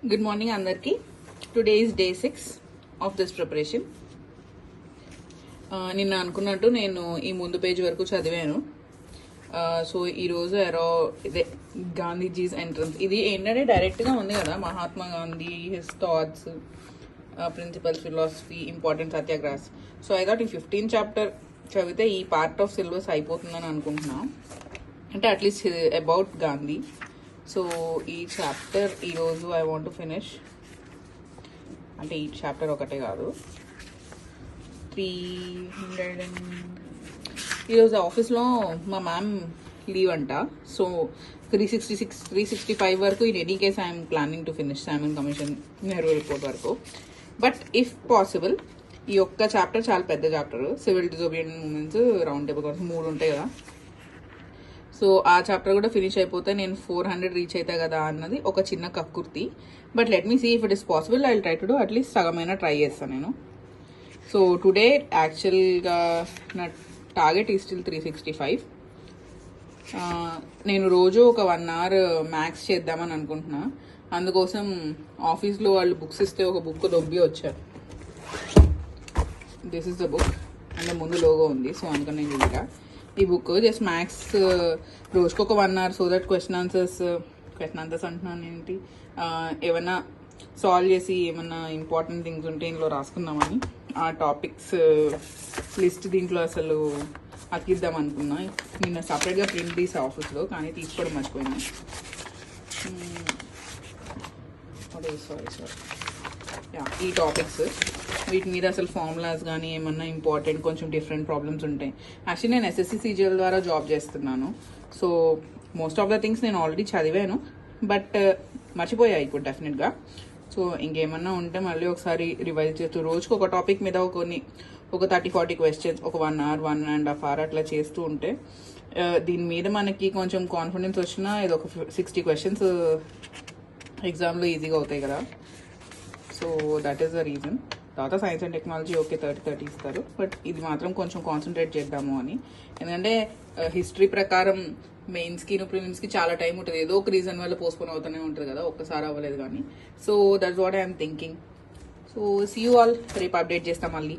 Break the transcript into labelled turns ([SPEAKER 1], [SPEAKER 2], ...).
[SPEAKER 1] Good morning andarki. Today is day 6 of this preparation. నిన్న అనుకున్నట్టు నేను ఈ ముందు పేజ్ వరకు చదివాను. సో ఈరోజు ఇదే గాంధీజీస్ ఎంట్రన్స్. ఇది ఏంటంటే డైరెక్ట్గా ఉంది కదా, Mahatma Gandhi, his thoughts, principles, philosophy, important satyagrahas. So I thought ఈ 15th చాప్టర్ చదివితే ఈ పార్ట్ ఆఫ్ సిలబస్ అయిపోతుందని అనుకుంటున్నా, అంటే అట్లీస్ట్ అబౌట్ గాంధీ. సో ఈ చాప్టర్ ఈరోజు ఐ వాంట్ టు ఫినిష్, అంటే ఈ చాప్టర్ ఒకటే కాదు, 300 ఈరోజు ఆఫీస్లో మా మ్యామ్ లీవ్ అంట. సో 365 వరకు in any case I'm planning to finish Simon commission Nehru report వరకు. బట్ ఇఫ్ పాసిబుల్ ఈ ఒక్క చాప్టర్ చాలా పెద్ద chapter, civil disobedient movements, round table conference 3 ఉంటాయి కదా. సో ఆ చాప్టర్ కూడా ఫినిష్ అయిపోతే నేను 400 రీచ్ అవుతా కదా అన్నది ఒక చిన్న కక్కుర్తి. But let me see if it is possible, I will try to do, at least సగమైనా ట్రై చేస్తాను నేను. సో టుడే యాక్చువల్గా నా టార్గెట్ ఈజ్ స్టిల్ 365. నేను రోజు ఒక 1 hour మ్యాథ్స్ చేద్దామని అనుకుంటున్నా. అందుకోసం ఆఫీస్లో వాళ్ళు బుక్స్ ఇస్తే ఒక బుక్ దొబ్బి వచ్చారు. దిస్ ఇస్ ద బుక్, అంటే ముందు లోగో ఉంది. సో అందుకని నేను చూడగా ఈ బుక్ జస్ట్ మ్యాథ్స్ రోజుకు ఒక 1 hour, so that question answers అంటున్నాను ఏంటి, ఏమన్నా సాల్వ్ చేసి ఏమన్నా ఇంపార్టెంట్ థింగ్స్ ఉంటే ఇందులో రాసుకుందామని ఆ టాపిక్స్ లిస్ట్ దీంట్లో అసలు అతికిద్దాం అనుకున్నా. నిన్న సపరేట్గా ప్రింట్ తీసా ఆఫీస్లో, కానీ తీసుకోవడం మర్చిపోయినా. అదే సారీ ఈ టాపిక్స్, వీటి మీద అసలు ఫార్ములాస్ కానీ ఏమన్నా ఇంపార్టెంట్ కొంచెం డిఫరెంట్ ప్రాబ్లమ్స్ ఉంటాయి. యాక్చువల్లీ నేను SSC CGL ద్వారా జాబ్ చేస్తున్నాను. So most of the things నేను ఆల్రెడీ చదివాను, బట్ మర్చిపోయాయి ఇప్పుడు డెఫినెట్గా. సో ఇంకేమన్నా ఉంటే మళ్ళీ ఒకసారి రివైజ్ చేస్తూ రోజుకు ఒక టాపిక్ మీద ఒక 30-40 క్వశ్చన్స్, ఒక 1 hour 1.5 hour అట్లా చేస్తూ ఉంటే దీని మీద మనకి కొంచెం కాన్ఫిడెన్స్ వచ్చినా ఇది ఒక 60 questions ఎగ్జామ్లో ఈజీగా అవుతాయి కదా. So that is the reason. తర్వాత సైన్స్ అండ్ టెక్నాలజీ ఓకే 30 ఇస్తారు, బట్ ఇది మాత్రం కొంచెం కాన్సన్ట్రేట్ చేద్దాము అని. ఎందుకంటే హిస్టరీ ప్రకారం మెయిన్స్కి ప్రిలిమ్స్కి చాలా టైం ఉంటుంది, ఏదో ఒక రీజన్ వల్ల పోస్ట్పోన్ అవుతూనే ఉంటుంది కదా, ఒక్కసారి అవ్వలేదు కానీ. So that's what I'm thinking. So see you all, రేపు అప్డేట్ చేస్తాం మళ్ళీ.